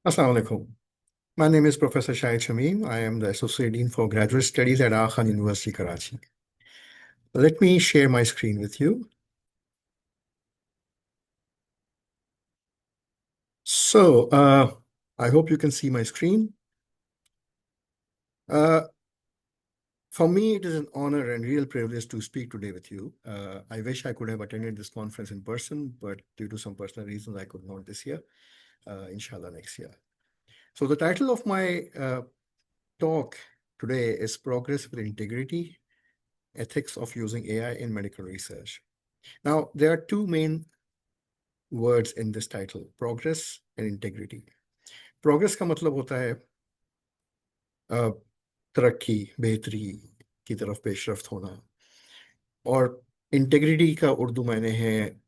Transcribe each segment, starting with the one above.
Assalamu alaikum. My name is Professor Shahid Shamim. I am the Associate Dean for Graduate Studies at Aga Khan University, Karachi. Let me share my screen with you. So, I hope you can see my screen. Uh, for me, it is an honor and real privilege to speak today with you. I wish I could have attended this conference in person, but due to some personal reasons, I could not this year. Inshallah, next year. So, the title of my talk today is Progress with Integrity, Ethics of Using AI in Medical Research. Now, there are two main words in this title, progress and integrity. Progress का मतलब होता है तरक्की, बेहतरी की तरफ पेशरफ्त होना, और इंटेग्रिटी का उर्दू मायने है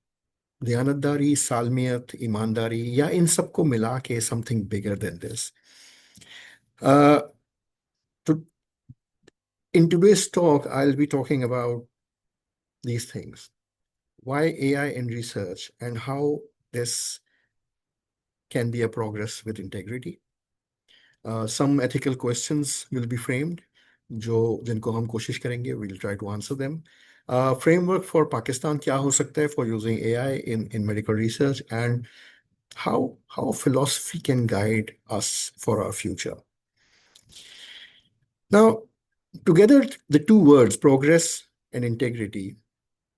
दयानतदारी, सालमियत, ईमानदारी, या इन सबको मिला के something bigger than this. In today's talk, I'll be talking about these things. Why AI in research and how this can be a progress with integrity. Some ethical questions will be framed, जिनको हम कोशिश करेंगे. We'll try to answer them. Framework for Pakistan क्या हो सकता है for using AI in medical research, and how philosophy can guide us for our future. Now, together, the two words, progress and integrity,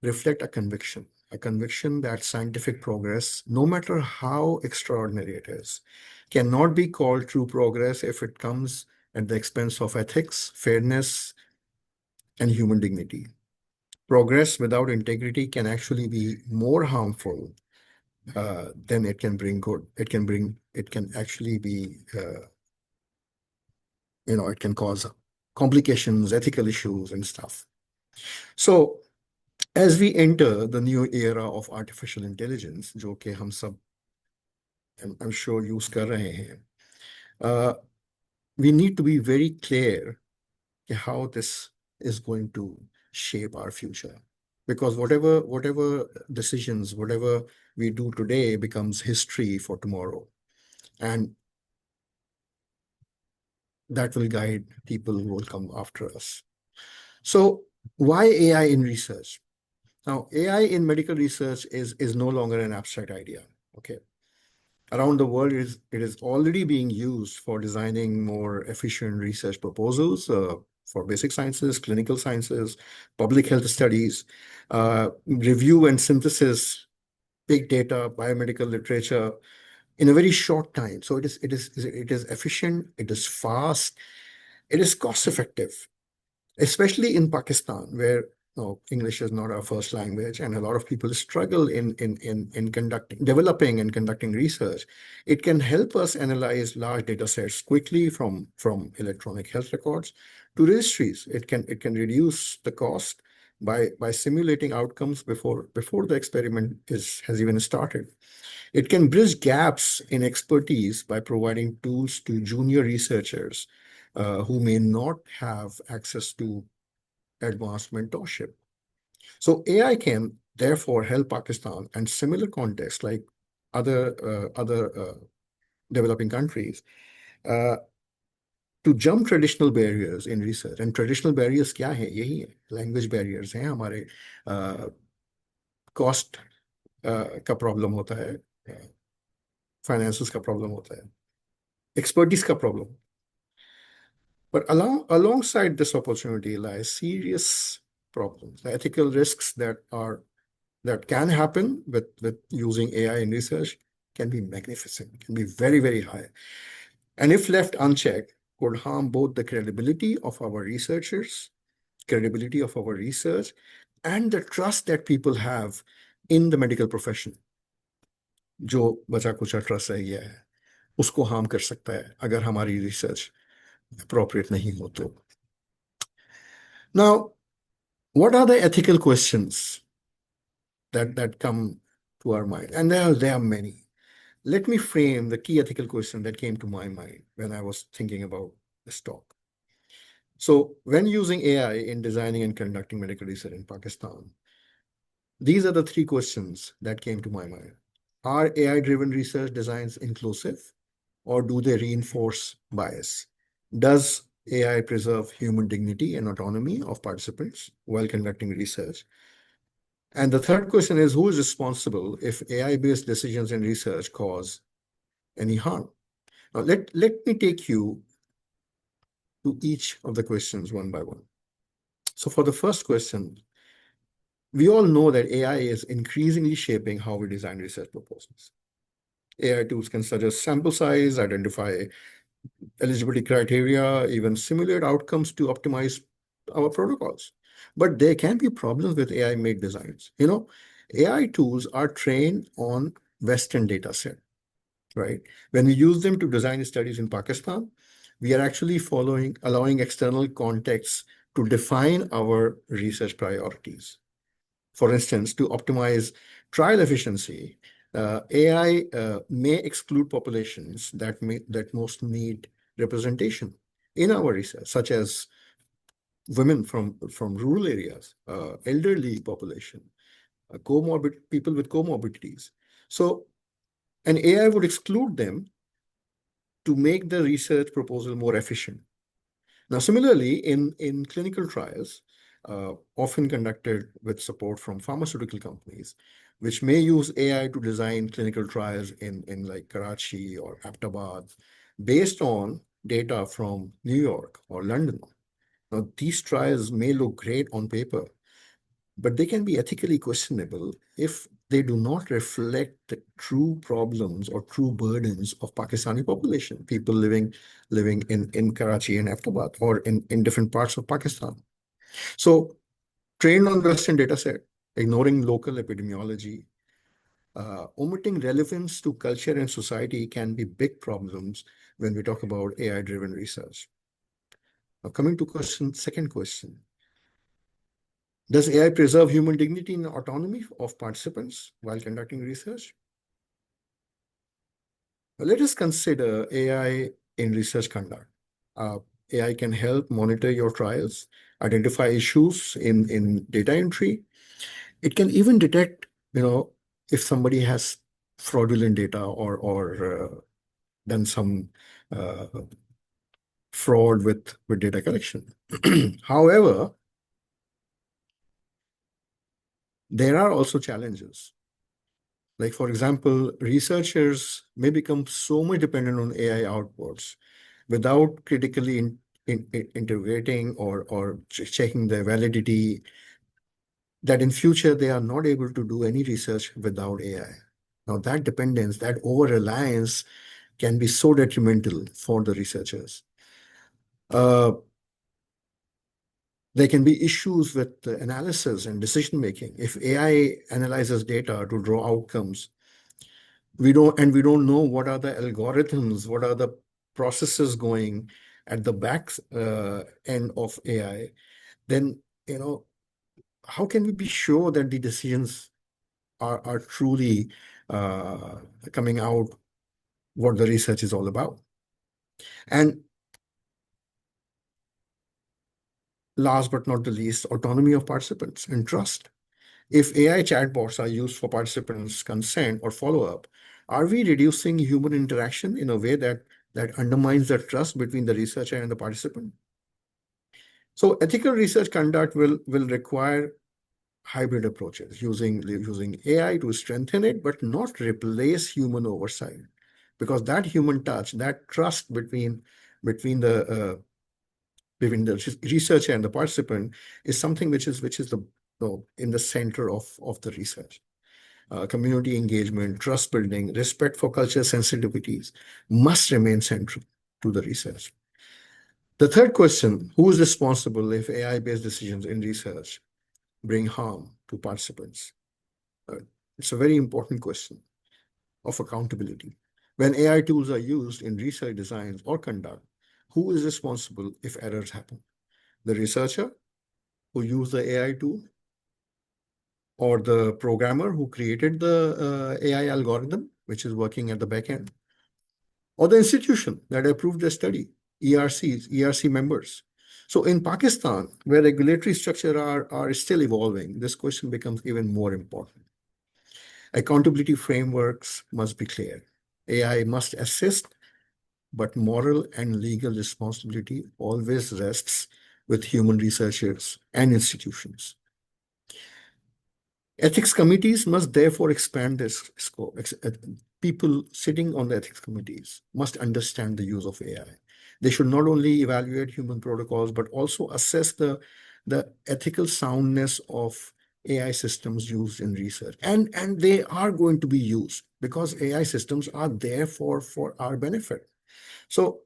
reflect a conviction that scientific progress, no matter how extraordinary it is, cannot be called true progress if it comes at the expense of ethics, fairness, and human dignity. Progress without integrity can actually be more harmful than it can bring good. It can actually be, it can cause complications, ethical issues, and stuff. So, as we enter the new era of artificial intelligence, जो कि हम सब I'm sure use कर रहे हैं, we need to be very clear how this is going to shape our future. Because whatever decisions, whatever we do today becomes history for tomorrow. And that will guide people who will come after us. So why AI in research? Now, AI in medical research is no longer an abstract idea. Okay. Around the world, it is already being used for designing more efficient research proposals for basic sciences, clinical sciences, public health studies, review and synthesis, big data, biomedical literature in a very short time. So it is efficient, it is fast, it is cost effective, especially in Pakistan, where English is not our first language, and a lot of people struggle in developing and conducting research. It can help us analyze large data sets quickly from electronic health records to registries. It can reduce the cost by simulating outcomes before the experiment has even started. It can bridge gaps in expertise by providing tools to junior researchers who may not have access to advanced mentorship. So AI can therefore help Pakistan and similar contexts like other developing countries uh, to jump traditional barriers in research. And traditional barriers क्या है? यही है, language barriers हैं हमारे, cost का problem होता है, finances का problem होता है, expertise का problem. But alongside this opportunity lies serious problems, the ethical risks that can happen with using AI in research can be magnificent, can be very, very high. And if left unchecked, could harm both the credibility of our researchers, credibility of our research, and the trust that people have in the medical profession. जो बचा कुचा trust रह गया है, उसको harm कर सकता है अगर हमारी research appropriate nahi ho to. Now, what are the ethical questions that come to our mind? And there are many. Let me frame the key ethical question that came to my mind when I was thinking about this talk. So, when using AI in designing and conducting medical research in Pakistan, these are the three questions that came to my mind. Are AI-driven research designs inclusive? or do they reinforce bias? Does AI preserve human dignity and autonomy of participants while conducting research? And the third question is, who is responsible if AI-based decisions in research cause any harm? Now, let me take you to each of the questions one by one. So for the first question, we all know that AI is increasingly shaping how we design research proposals. AI tools can suggest sample size, identify eligibility criteria, even simulate outcomes to optimize our protocols. But there can be problems with AI-made designs. AI tools are trained on Western data set, right? When we use them to design studies in Pakistan, we are actually allowing external contexts to define our research priorities. For instance, to optimize trial efficiency, AI may exclude populations that most need representation in our research, such as women from rural areas, elderly population, people with comorbidities. So an AI would exclude them to make the research proposal more efficient. Now, similarly, in clinical trials, often conducted with support from pharmaceutical companies, which may use AI to design clinical trials in like Karachi or Ahmedabad, based on data from New York or London. Now, these trials may look great on paper, but they can be ethically questionable if they do not reflect the true problems or true burdens of Pakistani population, people living in Karachi and Ahmedabad or in different parts of Pakistan. So trained on Western data set, ignoring local epidemiology, omitting relevance to culture and society can be big problems when we talk about AI-driven research. Now, coming to second question. Does AI preserve human dignity and autonomy of participants while conducting research? Well, let us consider AI in research conduct. AI can help monitor your trials, identify issues in data entry. It can even detect, if somebody has fraudulent data or done some uh, fraud with data collection. However, there are also challenges. Like, for example, researchers may become so much dependent on AI outputs without critically integrating or checking their validity, that in future they are not able to do any research without AI. Now, that dependence, that over-reliance can be so detrimental for the researchers. Uh, there can be issues with the analysis and decision making. If AI analyzes data to draw outcomes, we don't know what are the algorithms, what are the processes going at the back end of AI, then how can we be sure that the decisions are truly coming out what the research is all about? And last but not the least, autonomy of participants and trust. If AI chatbots are used for participants' consent or follow-up, are we reducing human interaction in a way that undermines the trust between the researcher and the participant? So ethical research conduct will require hybrid approaches, using AI to strengthen it, but not replace human oversight. Because that human touch, that trust between the researcher and the participant is something which is in the center of the research. Community engagement, trust building, respect for culture sensitivities must remain central to the research. The third question, who is responsible if AI-based decisions in research bring harm to participants? It's a very important question of accountability. When AI tools are used in research designs or conduct, who is responsible if errors happen? The researcher who used the AI tool, or the programmer who created the AI algorithm, which is working at the back end, or the institution that approved the study, ERC members. So in Pakistan, where regulatory structure are still evolving, this question becomes even more important. Accountability frameworks must be clear. AI must assist, but moral and legal responsibility always rests with human researchers and institutions. Ethics committees must therefore expand their scope. People sitting on the ethics committees must understand the use of AI. They should not only evaluate human protocols, but also assess the ethical soundness of AI systems used in research. And they are going to be used because AI systems are there for our benefit. So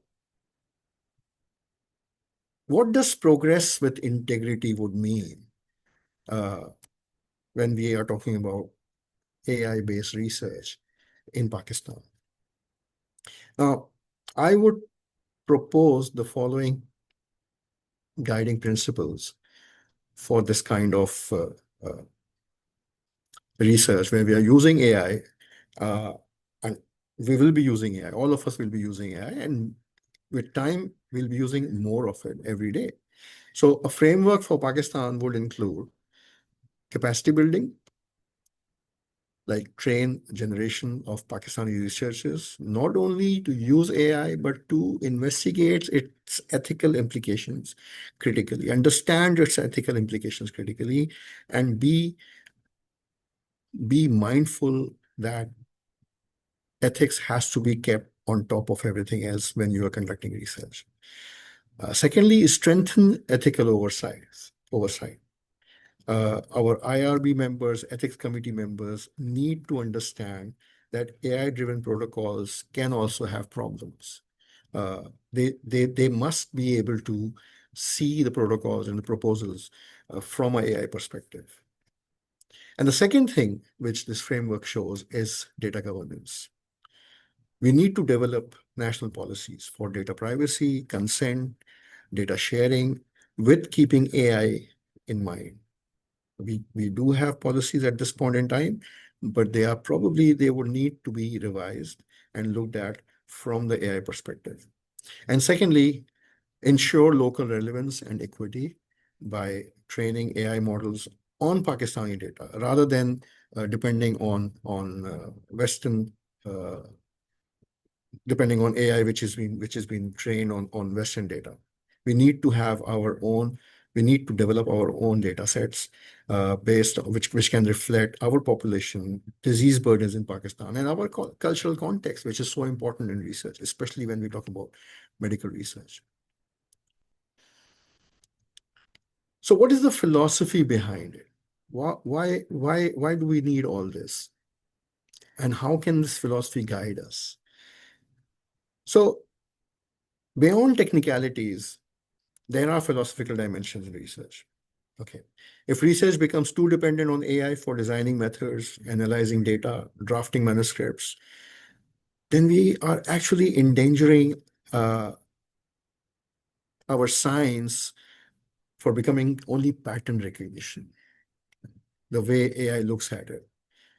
what does progress with integrity would mean uh, when we are talking about AI-based research in Pakistan? Now, I would propose the following guiding principles for this kind of research where we are using AI, and we will be using AI. All of us will be using AI, and with time, we'll be using more of it every day. So, a framework for Pakistan would include capacity building, like train generation of Pakistani researchers, not only to use AI, but to investigate its ethical implications critically, understand its ethical implications critically, and be mindful that ethics has to be kept on top of everything else when you are conducting research. Secondly, strengthen ethical oversight. Our IRB members, ethics committee members need to understand that AI-driven protocols can also have problems. They must be able to see the protocols and the proposals from an AI perspective. And the second thing which this framework shows is data governance. We need to develop national policies for data privacy, consent, data sharing, with keeping AI in mind. We do have policies at this point in time, but they would need to be revised and looked at from the AI perspective. And secondly, ensure local relevance and equity by training AI models on Pakistani data rather than depending on Western depending on AI which has been trained on Western data. We need to have our own. We need to develop our own data sets based on which can reflect our population, disease burdens in Pakistan, and our cultural context, which is so important in research, especially when we talk about medical research. So, what is the philosophy behind it? Why do we need all this? And how can this philosophy guide us? So, beyond technicalities, there are philosophical dimensions in research. Okay. If research becomes too dependent on AI for designing methods, analyzing data, drafting manuscripts, then we are actually endangering uh, our science for becoming only pattern recognition, the way AI looks at it.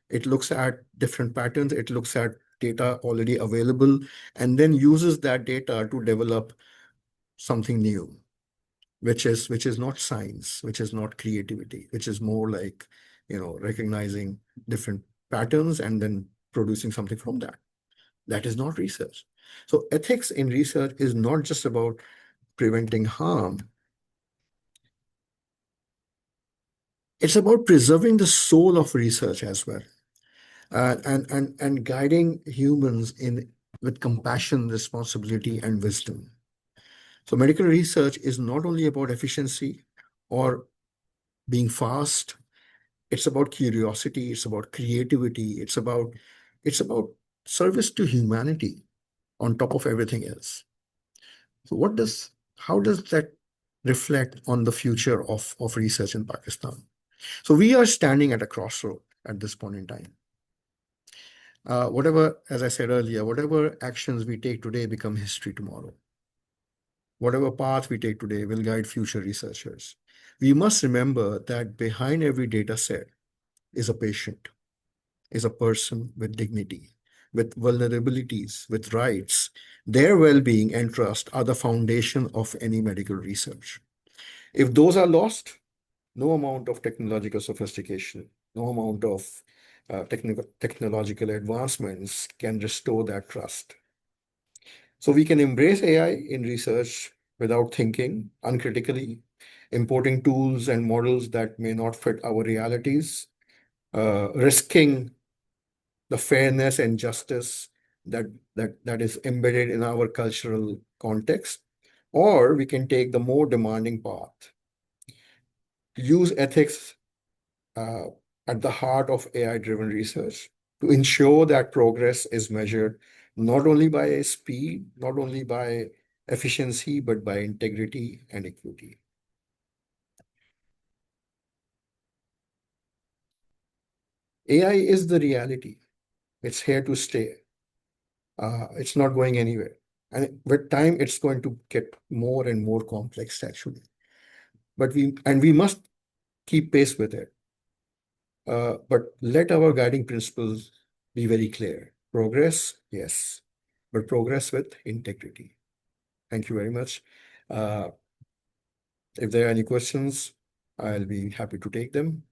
It looks at different patterns, it looks at data already available, and then uses that data to develop something new, which is not science, which is not creativity, which is more like, recognizing different patterns and then producing something from that. That is not research. So ethics in research is not just about preventing harm. It's about preserving the soul of research as well, and guiding humans in with compassion, responsibility, and wisdom. So medical research is not only about efficiency or being fast. It's about curiosity. It's about creativity. It's about service to humanity on top of everything else. So how does that reflect on the future of research in Pakistan? So we are standing at a crossroad at this point in time. Whatever, as I said earlier, whatever actions we take today become history tomorrow. Whatever path we take today will guide future researchers. We must remember that behind every data set is a patient, is a person with dignity, with vulnerabilities, with rights. Their well-being and trust are the foundation of any medical research. If those are lost, no amount of technological sophistication, no amount of technological advancements can restore that trust. So we can embrace AI in research without thinking uncritically, importing tools and models that may not fit our realities, risking the fairness and justice that is embedded in our cultural context. Or we can take the more demanding path, use ethics uh, at the heart of AI-driven research to ensure that progress is measured not only by speed, not only by efficiency, but by integrity and equity. AI is the reality. It's here to stay. It's not going anywhere. And with time, it's going to get more and more complex, actually. But we must keep pace with it. But let our guiding principles be very clear. Progress, yes, but progress with integrity. Thank you very much. Uh, if there are any questions, I'll be happy to take them.